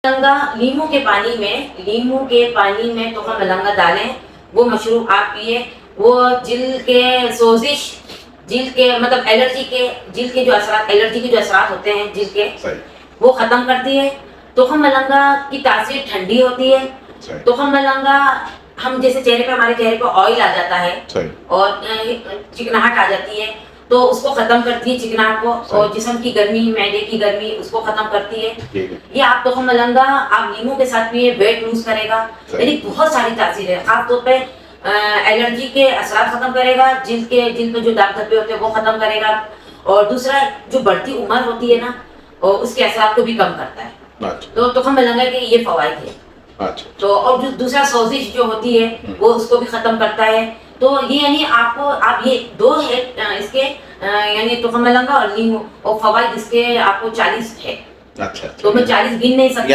मलंगा लीमू के पानी में तुखम मलंगा डालें, वो मशरूब आप पिए। वो जिल्द के सोजिश, जिल्द के मतलब जिल्द के जो असरात, एलर्जी के जो असरात होते हैं जिल्द के, वो खत्म करती है। तुखम मलंगा की तासीर ठंडी होती है। तुखम मलंगा हम जैसे हमारे चेहरे पे ऑयल आ जाता है और चिकनाहट आ जाती है, तो उसको खत्म करती है चिकनाहट को, और जिस्म की गर्मी, मैदे की गर्मी उसको खत्म करती है। ये आप तुखम मलंगा आप लीमू के साथ पिए, वेट लूज करेगा। यानी बहुत सारी तासीर है। खास तौर पे एलर्जी के असरात खत्म करेगा, जिल्द पे जो दाग धब्बे होते हैं वो खत्म करेगा, और दूसरा जो बढ़ती उम्र होती है ना, और उसके असरात को भी कम करता है। तो तुखम मलंगा के ये फवाइद है। तो और जो दूसरा सोजिश जो होती है वो उसको भी खत्म करता है। तो ये यानी आप ये दो है इसके, यानी तुखम मलंगा और नींबू, और फवाइद इसके आपको 40 है। तो मैं 40 गिन नहीं सकती।